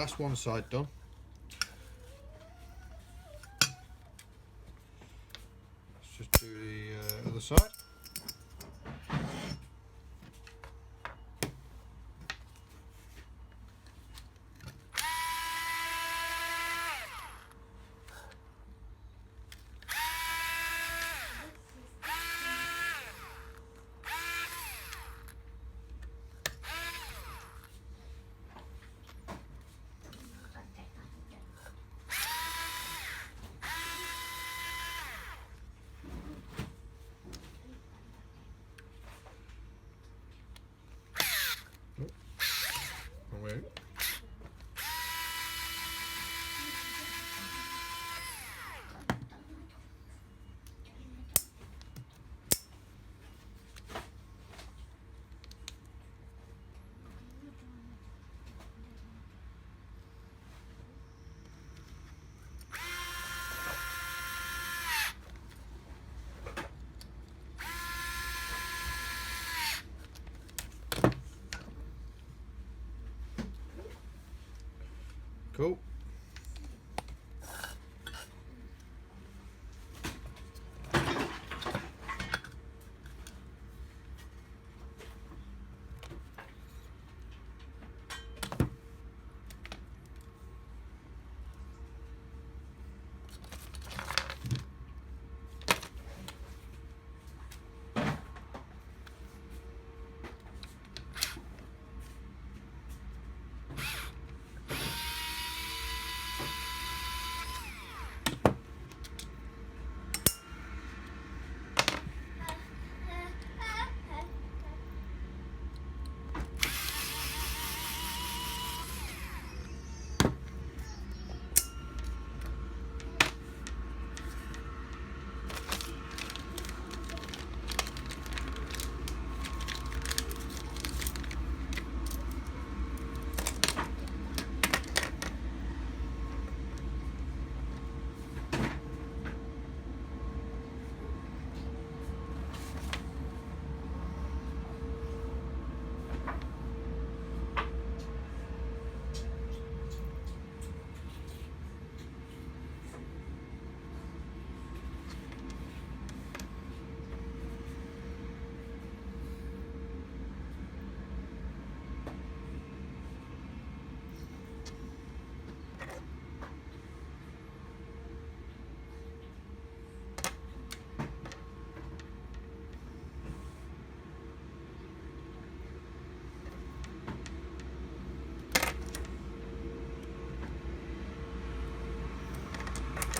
that's one side done. Let's just do the other side. Wait. Cool.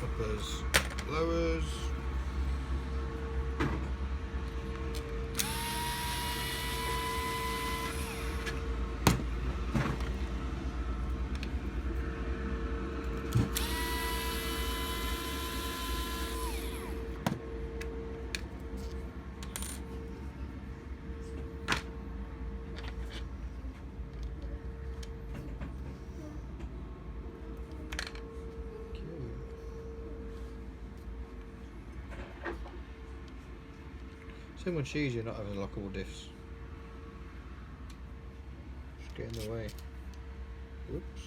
Uppers, lowers. So much easier not having lockable diffs. Just get in the way. Whoops.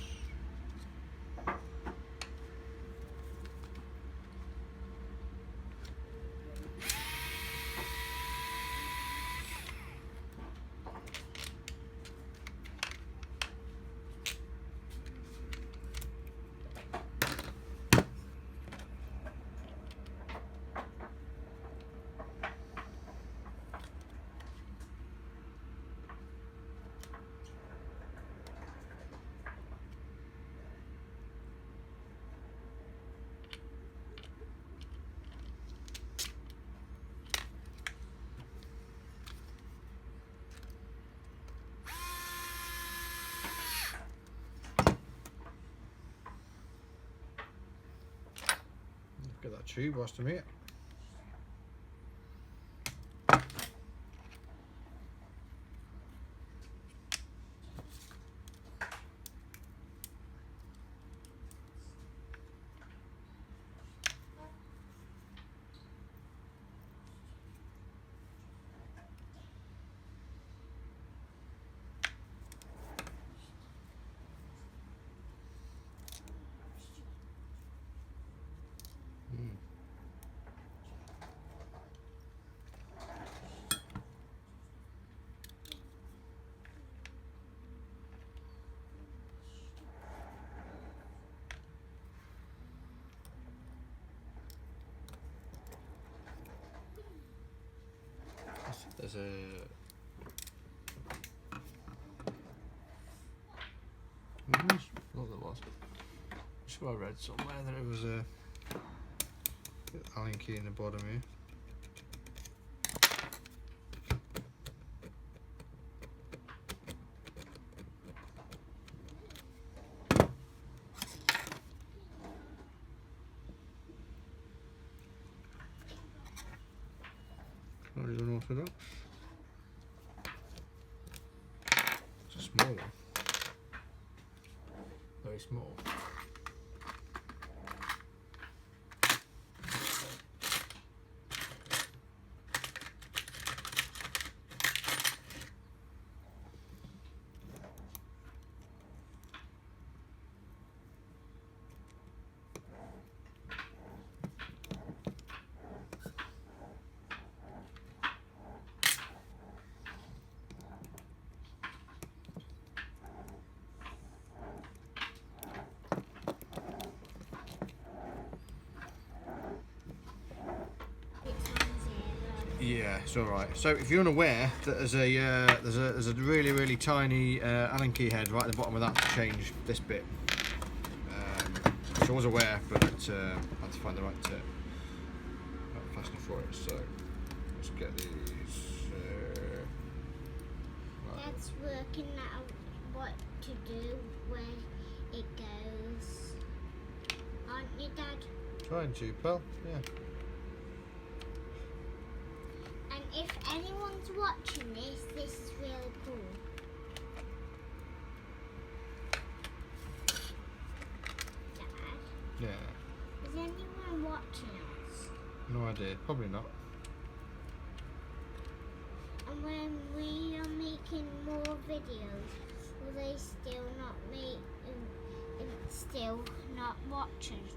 Look at that tube whilst I'm here. there's a I'm sure I read somewhere that it was a Allen key in the bottom here. Not really unorthodox. It's a small one. Very small. Yeah, it's all right. So if you're unaware that there's a really tiny Allen key head right at the bottom of that to change this bit. Which I was aware, but I had to find the right fastener for it. So let's get these. Right. Dad's working out what to do where it goes. Aren't you, Dad? Trying to, pal. Yeah. And if anyone's watching this is really cool. Dad, Yeah. is anyone watching us? No idea. Probably not. And when we are making more videos, will they still not watch us?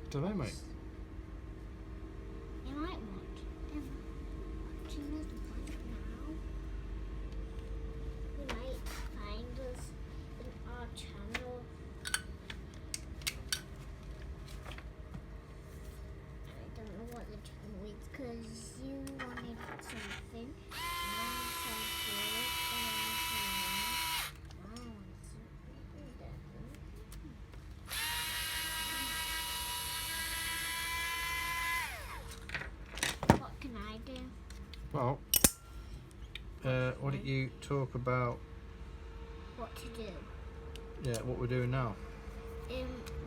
Don't know, mate. They might watch. They're watching us right now. They might find us in our channel. I don't know what the channel is because you wanted something. What can I do? Well, why don't you talk about What to do? what we're doing now?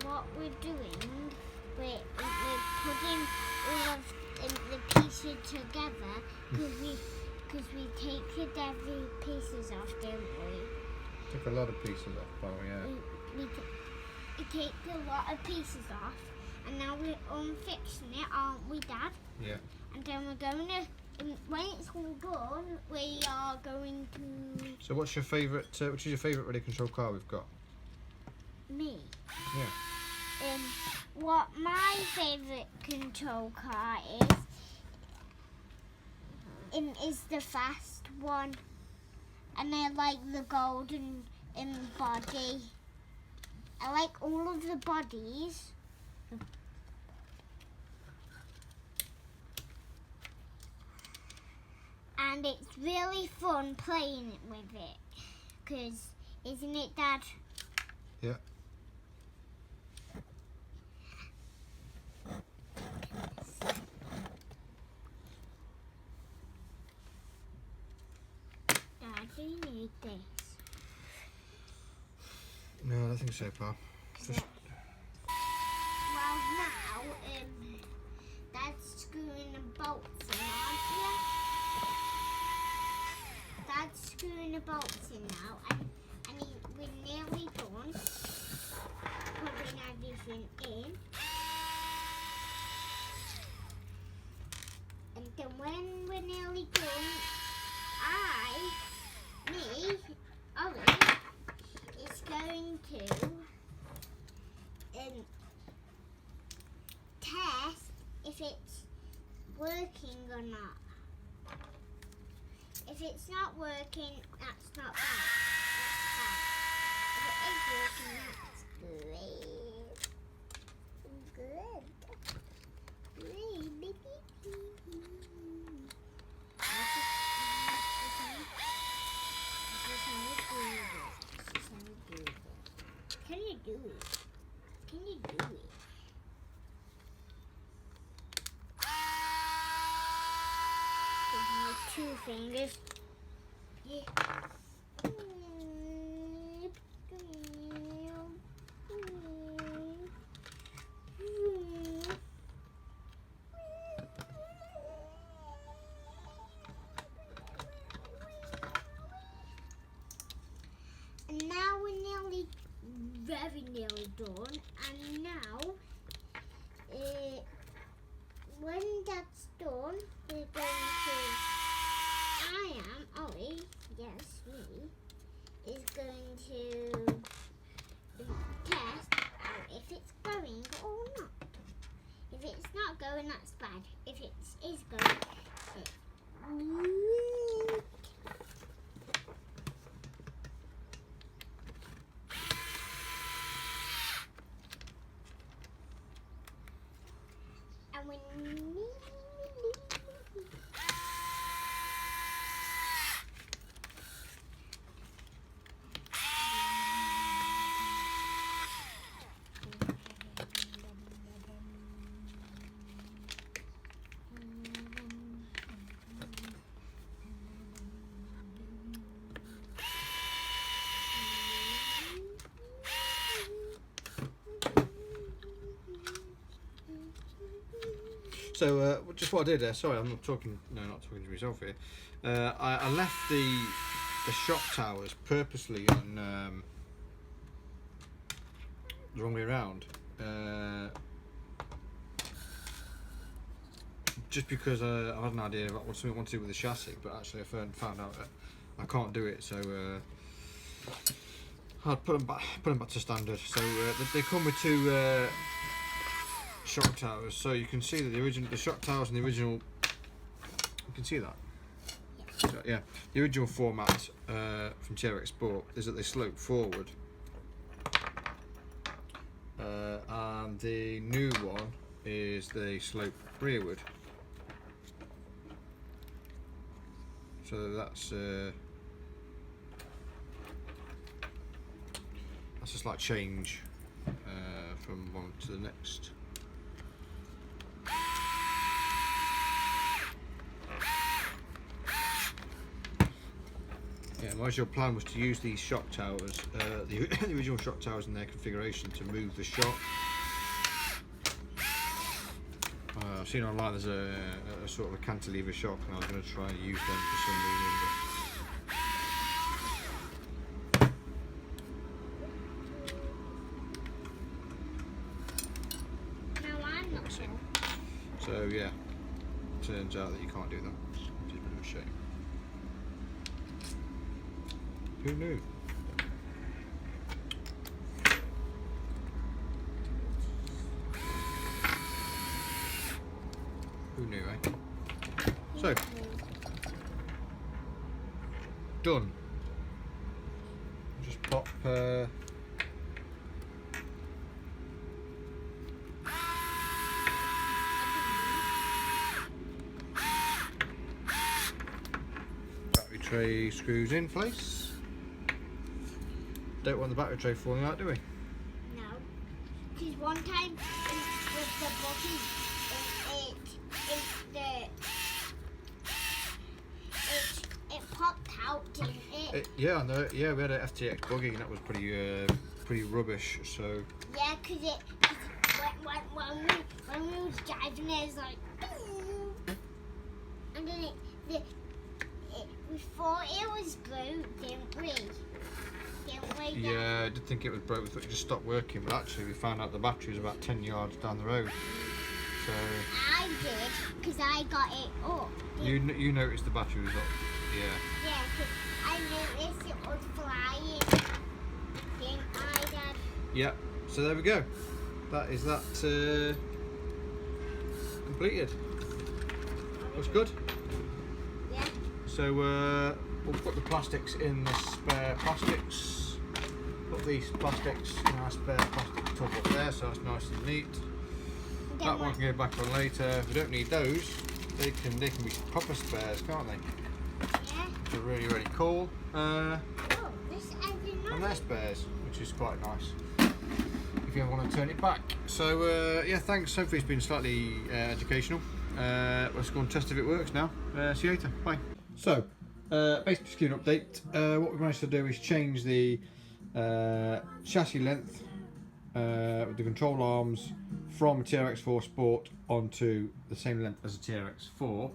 What we're doing, we're putting all of the pieces together because we take the devil pieces off, don't we? Took a lot of pieces off, pal. Yeah. We take a lot of pieces off, and now we're unfixing it, aren't we, Dad? Yeah. And then we're going to, when it's all done, we are going to... So what's your favourite? Which is your favourite radio control car we've got? Me. Yeah. What my favourite control car is the fast one, and I like the golden body. I like all of the bodies. And it's really fun playing with it, because isn't it, Dad? Yeah. Dad, do you need this? No, I don't think so, pal. Just... Well, now, Dad's screwing the bolts in, aren't you? Dad's screwing the bolts in now, and we're nearly done putting everything in. And then when we're nearly done, Ollie, is going to test if it's working or not. If it's not working, that's not bad. That's bad. If it is working, that's great. Good. do it? Can you do it? With my 2 fingers. Yeah. And now we're very nearly done. And now, when that's done, we're going to. Ollie, yes, me, is going to test out if it's going or not. If it's not going, that's bad. If it is going, it's and when So just what I did there. Sorry, I'm not talking. No, not talking to myself here. I left the shock towers purposely on the wrong way around. Just because I had an idea about what something I wanted to do with the chassis, but actually I found out that I can't do it. So I'd put them back to standard. So they come with 2 shock towers, so you can see that the shock towers and the original, you can see that. Yeah. So, yeah, the original format from TRX4 is that they slope forward, and the new one is they slope rearward. So that's a slight change from one to the next. Yeah, my original plan was to use these shock towers, the original shock towers in their configuration, to move the shock. I've seen online there's a sort of a cantilever shock, and I was going to try and use them for some reason. now I'm not sure. So yeah, turns out that you can't do that, which is a bit of a shame. Who knew? Who knew, eh? So, done. Just pop battery tray screws in place. Don't want the battery tray falling out, do we? No, because one time with the buggy, it popped out, didn't it? Yeah, no, yeah, we had an FTX buggy and that was pretty rubbish. So Yeah, because when we was driving, it was like, and then we thought it was broke, didn't we? yeah, I did think it was broke. We thought it just stopped working, but actually we found out the battery was about 10 yards down the road. So I did, because I got it up. you noticed the battery was up, yeah. Yeah, because I noticed it was flying. Didn't I, Dad? Yeah. So there we go. That is that completed. Looks good. Yeah. So we'll put the plastics in the spare plastics. Put these plastics in our spare plastic tub up there, so it's nice and neat. That one can go back on later. If we don't need those, they can be proper spares, can't they? Yeah. Which are really cool. Oh, this I didn't know. And they're spares, which is quite nice. if you ever want to turn it back. So yeah, thanks. Hopefully it's been slightly educational. Let's go and test if it works now. See you later. Bye. So basically, just give an update. What we managed to do is change the chassis length with the control arms from a TRX4 Sport onto the same length as a TRX4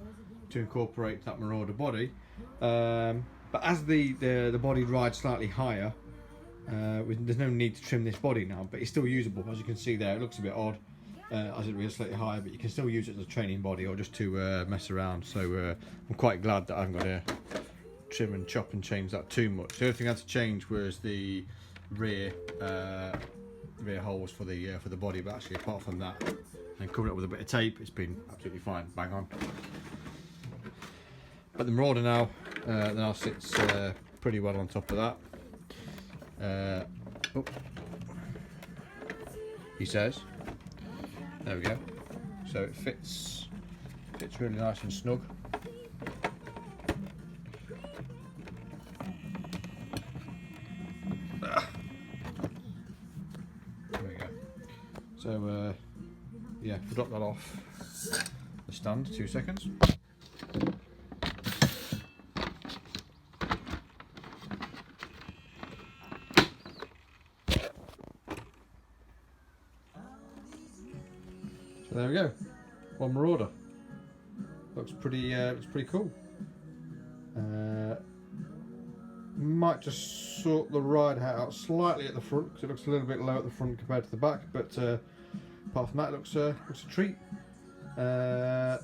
to incorporate that Marauder body. But as the body rides slightly higher, there's no need to trim this body now, but it's still usable. As you can see there, it looks a bit odd as it rides slightly higher, but you can still use it as a training body or just to mess around. So I'm quite glad that I haven't got to trim and chop and change that too much. The only thing I had to change was the rear holes for the body, but actually apart from that and covering it with a bit of tape, it's been absolutely fine, bang on. But the Marauder now sits pretty well on top of that. Oh, he says. There we go. So it fits really nice and snug. There we go. So yeah, we'll drop that off the stand. 2 seconds. So there we go, one Marauder. Looks pretty cool. Might just sort the ride out slightly at the front because it looks a little bit low at the front compared to the back, but apart from that, it looks a treat. There's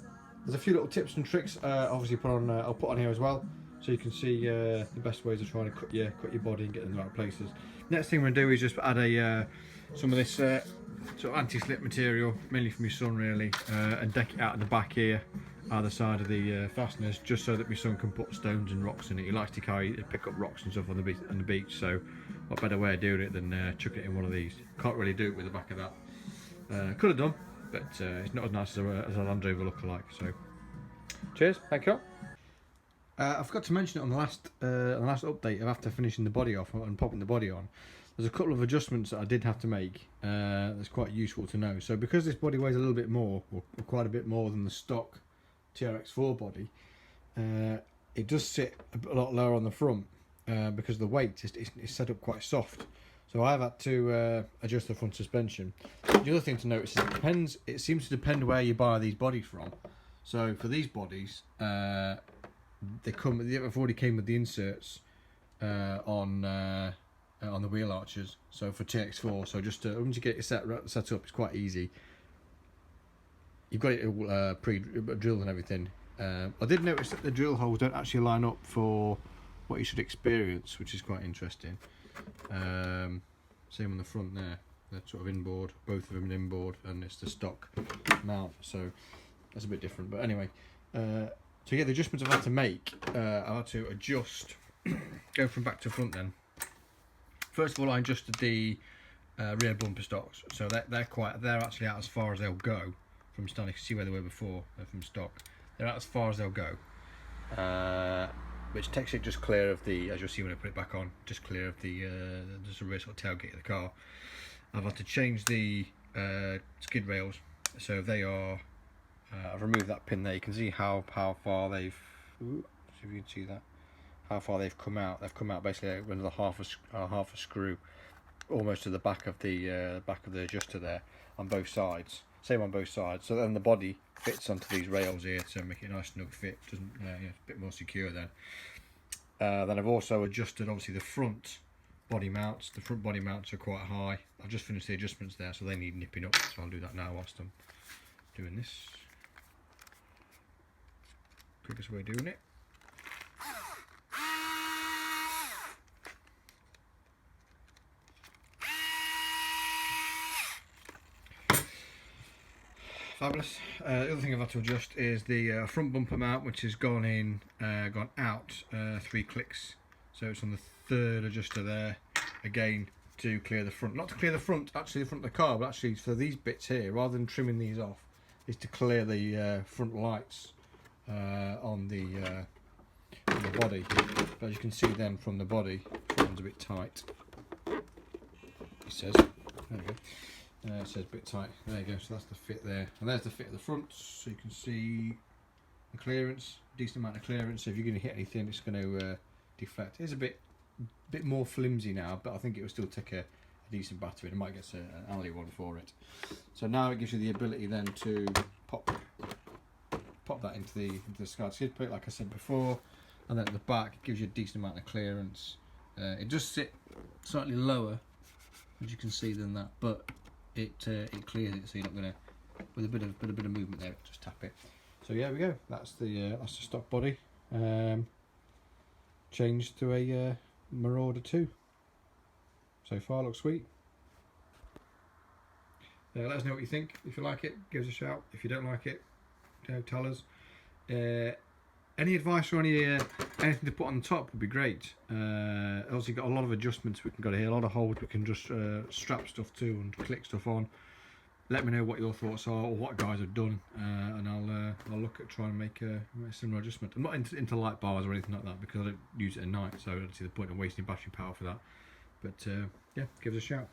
a few little tips and tricks. Obviously, I'll put on here as well, so you can see the best ways of trying to cut your body and get in the right places. Next thing we're gonna do is just add some of this sort of anti-slip material, mainly for my son really, and deck it out at the back here, either side of the fasteners, just so that my son can put stones and rocks in it. He likes to pick up rocks and stuff on the beach, so what better way of doing it than chucking it in one of these. Can't really do it with the back of that. Could have done, but it's not as nice as a Land Rover lookalike. So, cheers, thank you. I forgot to mention it on the last update of after finishing the body off and popping the body on. There's a couple of adjustments that I did have to make. That's quite useful to know. So because this body weighs a little bit more, or quite a bit more than the stock TRX4 body, it does sit a lot lower on the front because the weight is set up quite soft. So I've had to adjust the front suspension. The other thing to notice is it seems to depend where you buy these bodies from. So for these bodies, they've already came with the inserts on the wheel arches. So for TX4, so just once you get it set up, it's quite easy. You've got it all pre-drilled and everything. I did notice that the drill holes don't actually line up for what you should experience, which is quite interesting. Same on the front there. They're sort of inboard, both of them inboard, and it's the stock mount, so that's a bit different. But anyway, so yeah, the adjustments I've had to make, I had to adjust, go from back to front then. First of all, I adjusted the rear bumper stocks, so they're actually out as far as they'll go from stock. You can see where they were before. They're from stock. They're out as far as they'll go, which takes it just clear of the, as you'll see when I put it back on, just clear of the just the rear sort of tailgate of the car. I've had to change the skid rails, so they are. I've removed that pin there. You can see how far they've. Ooh, see if you can see that. How far they've come out. They've come out basically another half a screw, almost to the back of the adjuster there on both sides. Same on both sides. So then the body fits onto these rails here to make it a nice snug fit. Doesn't it's a bit more secure then. Then I've also adjusted obviously the front body mounts. The front body mounts are quite high. I've just finished the adjustments there, so they need nipping up. So I'll do that now whilst I'm doing this. Quickest way of doing it. Fabulous. The other thing I've had to adjust is the front bumper mount, which has gone out 3 clicks. So it's on the third adjuster there, again to clear the front. Not to clear the front, actually the front of the car, but actually for these bits here, rather than trimming these off, is to clear the front lights on the body. But as you can see then from the body, the one's a bit tight. It says. There you go. It says a bit tight. There you go. So that's the fit there, and there's the fit at the front. So you can see the clearance, decent amount of clearance. So if you're going to hit anything, it's going to deflect. It's a bit more flimsy now, but I think it will still take a decent battery. It might get an alley one for it. So now it gives you the ability then to pop that into the SCART skid plate, like I said before, and then at the back it gives you a decent amount of clearance. It does sit slightly lower, as you can see, than that, but it clears it, so you're not going to, with a bit of movement there, just tap it. So yeah, we go. That's the stock body, changed to a Marauder 2. So far, looks sweet. Let us know what you think. If you like it, give us a shout. If you don't like it, tell us. Any advice or anything to put on the top would be great. Also, got a lot of adjustments we can go to here, a lot of holes we can just strap stuff to and click stuff on. Let me know what your thoughts are or what guys have done, and I'll look at trying to make a similar adjustment. I'm not into light bars or anything like that because I don't use it at night, so I don't see the point of wasting battery power for that. But yeah, give us a shout.